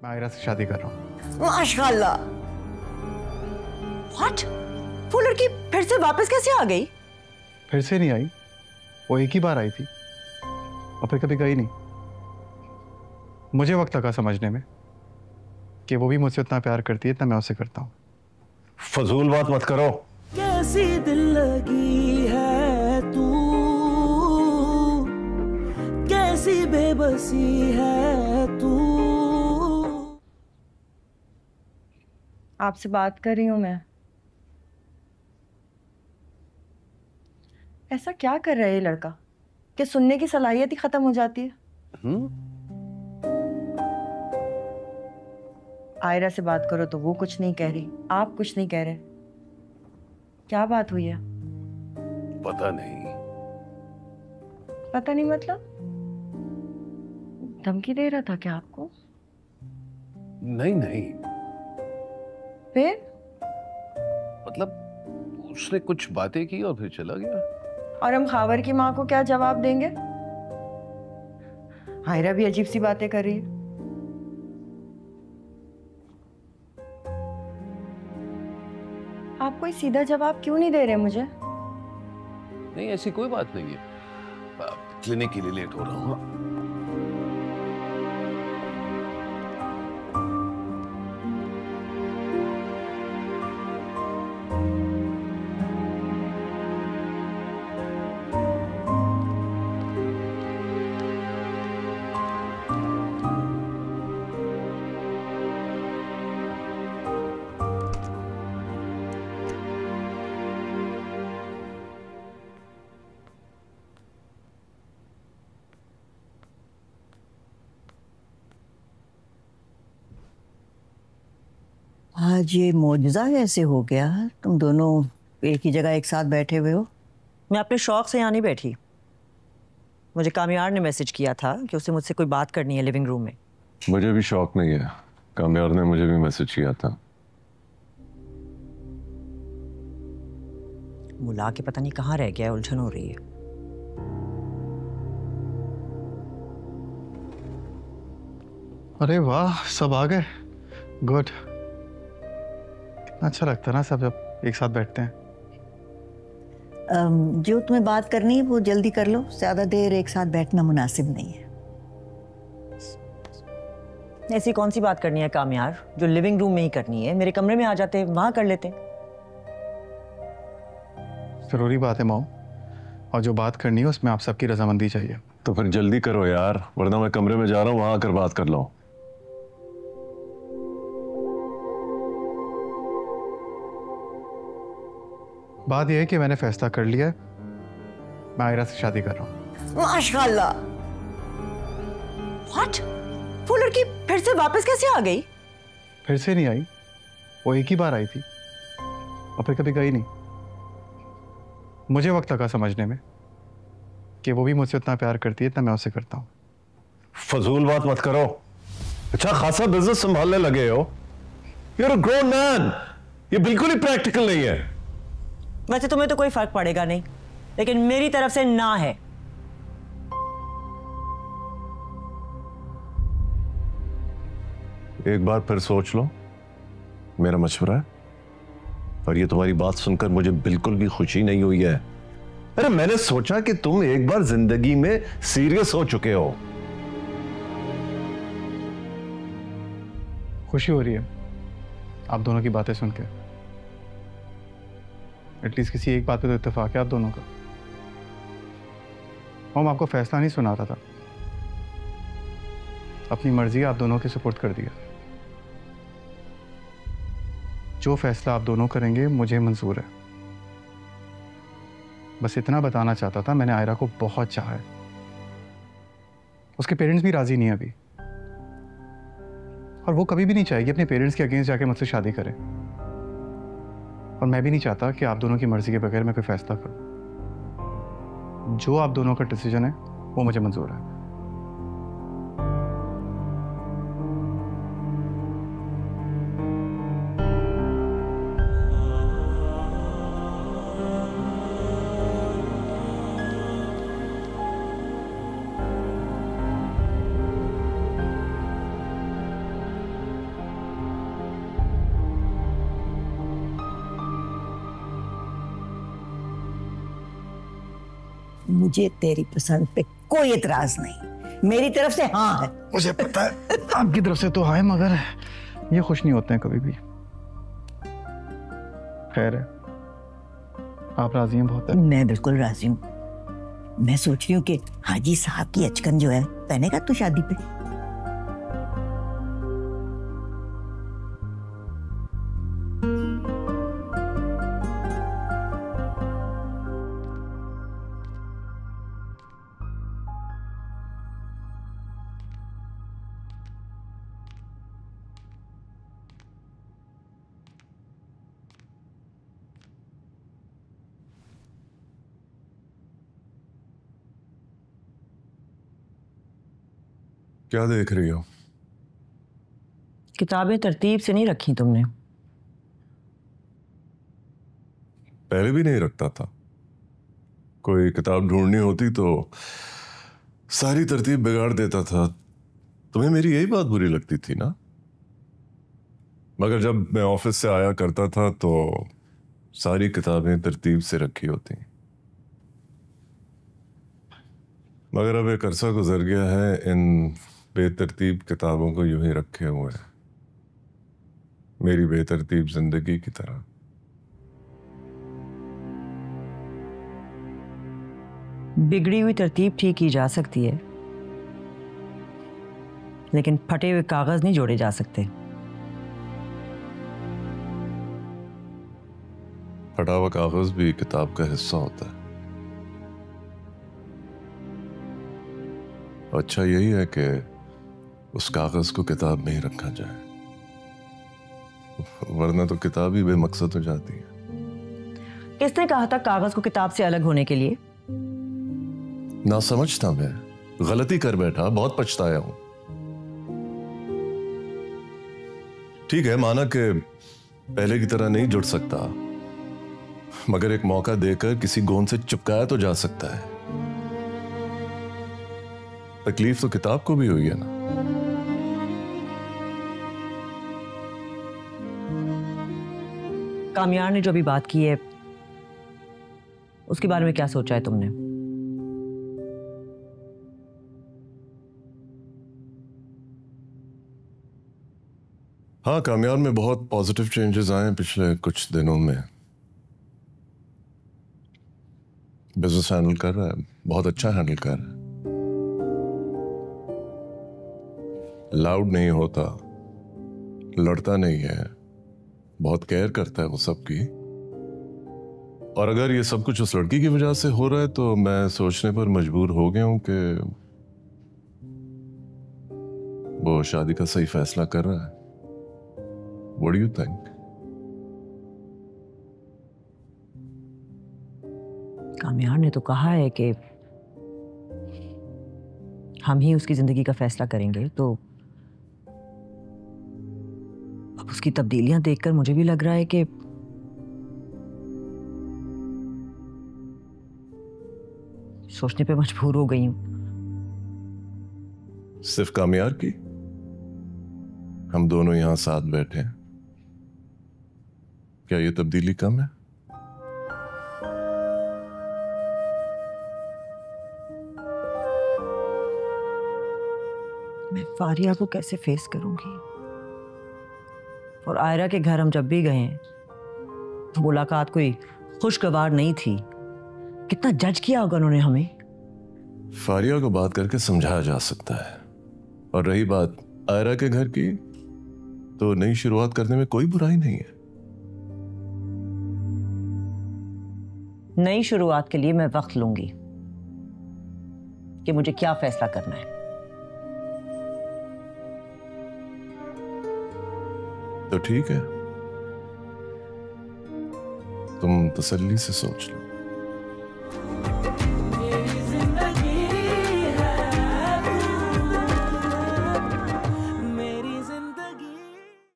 मैं आयरा से शादी कर रहा हूँ। माशाल्लाह। What? वो लड़की फिर से वापस कैसे आ गई? फिर से नहीं आई, वो एक ही बार आई थी और फिर कभी गई नहीं। मुझे वक्त लगा समझने में कि वो भी मुझसे उतना प्यार करती है जितना मैं उससे करता हूँ। फजूल बात मत करो। कैसी दिल लगी है तू, कैसी बेबसी है तू। आपसे बात कर रही हूँ मैं। ऐसा क्या कर रहा है ये लड़का कि सुनने की सलाहियत ही खत्म हो जाती है? आयरा से बात करो तो वो कुछ नहीं कह रही, आप कुछ नहीं कह रहे। क्या बात हुई है? पता नहीं। पता नहीं मतलब? धमकी दे रहा था क्या आपको? नहीं नहीं, फिर? मतलब उसने कुछ बातें की और फिर चला गया। और हम खावर की माँ को क्या जवाब देंगे? आयरा भी अजीब सी बातें कर रही है। आप कोई सीधा जवाब क्यों नहीं दे रहे मुझे? नहीं, ऐसी कोई बात नहीं है। क्लिनिक के लिए लेट हो रहा हूँ। आज ये मौजज़ा कैसे हो गया? तुम दोनों एक ही जगह एक साथ बैठे हुए हो। मैं अपने शौक से यहाँ नहीं बैठी। मुझे कामयार ने मैसेज किया था कि उसे मुझसे कोई बात करनी है लिविंग रूम में। मुझे भी शौक नहीं है, कामयार ने मुझे भी मैसेज किया था। बुला के पता नहीं कहाँ रह गया है, उलझन हो रही है। अरे वाह, सब आ गए। गुड। कितना अच्छा लगता है ना सब जब एक साथ बैठते हैं। जो तुम्हें बात करनी है वो जल्दी कर लो, ज्यादा देर एक साथ बैठना मुनासिब नहीं है। ऐसी कौन सी बात करनी है कामयार जो लिविंग रूम में ही करनी है? मेरे कमरे में आ जाते, वहां कर लेते। जरूरी बात है माओ, और जो बात करनी है उसमें आप सबकी रजामंदी चाहिए। तो फिर जल्दी करो यार, वरना मैं कमरे में जा रहा हूँ, वहां आकर बात कर लो। बात यह है कि मैंने फैसला कर लिया है, मैं आयरा से शादी कर रहा हूँ। माशाल्लाह। What? वो लड़की फिर से वापस कैसे आ गई? फिर से नहीं आई, वो एक ही बार आई थी और फिर कभी गई नहीं। मुझे वक्त लगा समझने में कि वो भी मुझसे उतना प्यार करती है जितना मैं उससे करता हूँ। फजूल बात मत करो। अच्छा खासा बिजनेस संभालने लगे हो। You're a grown man। ये बिल्कुल ही प्रैक्टिकल नहीं है। वैसे तुम्हें तो कोई फर्क पड़ेगा नहीं, लेकिन मेरी तरफ से ना है। एक बार फिर सोच लो, मेरा मशवरा है। और ये तुम्हारी बात सुनकर मुझे बिल्कुल भी खुशी नहीं हुई है। अरे मैंने सोचा कि तुम एक बार जिंदगी में सीरियस हो चुके हो। खुशी हो रही है आप दोनों की बातें सुन के। एटलीस्ट किसी एक बात पे तो इत्तेफाक है आप दोनों का। हम आपको फैसला नहीं सुनाता था, अपनी मर्जी आप दोनों के सपोर्ट कर दिया। जो फैसला आप दोनों करेंगे मुझे मंजूर है। बस इतना बताना चाहता था, मैंने आयरा को बहुत चाहा है। उसके पेरेंट्स भी राजी नहीं है अभी, और वो कभी भी नहीं चाहेगी अपने पेरेंट्स के अगेंस्ट जाके मुझसे शादी करे। और मैं भी नहीं चाहता कि आप दोनों की मर्जी के बगैर मैं कोई फैसला करूं। जो आप दोनों का डिसीजन है वो मुझे मंजूर है। मुझे तेरी पसंद पे कोई एतराज नहीं, मेरी तरफ से हाँ है। मुझे पता है आपकी तरफ से तो है, मगर ये खुश नहीं होते हैं कभी भी। खैर है, आप राजी हैं? बहुत है। मैं बिल्कुल राजी हूँ। मैं सोच रही हूँ कि हाजी साहब की अचकन जो है पहनेगा तू शादी पे। क्या देख रही हो? किताबें तरतीब से नहीं रखी तुमने। पहले भी नहीं रखता था। कोई किताब ढूंढनी होती तो सारी तरतीब बिगाड़ देता था। तुम्हें मेरी यही बात बुरी लगती थी ना? मगर जब मैं ऑफिस से आया करता था तो सारी किताबें तरतीब से रखी होती। मगर अब एक अरसा गुजर गया है इन बेतरतीब किताबों को यूं ही रखे हुए हैं, मेरी बेतरतीब जिंदगी की तरह। बिगड़ी हुई तरतीब ठीक की जा सकती है, लेकिन फटे हुए कागज नहीं जोड़े जा सकते। फटा हुआ कागज भी किताब का हिस्सा होता है। अच्छा यही है कि उस कागज को किताब में ही रखा जाए, वरना तो किताब ही बेमकसद हो जाती है। किसने कहा था कागज को किताब से अलग होने के लिए? ना समझता मैं, गलती कर बैठा, बहुत पछताया हूं। ठीक है, माना कि पहले की तरह नहीं जुड़ सकता, मगर एक मौका देकर किसी गोंद से चिपकाया तो जा सकता है। तकलीफ तो किताब को भी हुई है ना। कामयार ने जो भी बात की है उसके बारे में क्या सोचा है तुमने? हाँ, कामयार में बहुत पॉजिटिव चेंजेस आए हैं पिछले कुछ दिनों में। बिजनेस हैंडल कर रहा है, बहुत अच्छा हैंडल कर रहा है। लाउड नहीं होता, लड़ता नहीं है, बहुत केयर करता है वो सबकी। और अगर ये सब कुछ उस लड़की की वजह से हो रहा है तो मैं सोचने पर मजबूर हो गया हूं कि वो शादी का सही फैसला कर रहा है। What do you think? कामयार ने तो कहा है कि हम ही उसकी जिंदगी का फैसला करेंगे, तो अब उसकी तब्दीलियां देखकर मुझे भी लग रहा है कि सोचने पे मजबूर हो गई हूं। सिर्फ कामयार की? हम दोनों यहां साथ बैठे हैं, क्या ये तब्दीली कम है? मैं फारिया को कैसे फेस करूंगी? और आयरा के घर हम जब भी गए तो मुलाकात कोई खुशगवार नहीं थी। कितना जज किया होगा उन्होंने हमें। फारिया को बात करके समझाया जा सकता है। और रही बात आयरा के घर की, तो नई शुरुआत करने में कोई बुराई नहीं है। नई शुरुआत के लिए मैं वक्त लूंगी कि मुझे क्या फैसला करना है। तो ठीक है, तुम तसल्ली से सोच लो।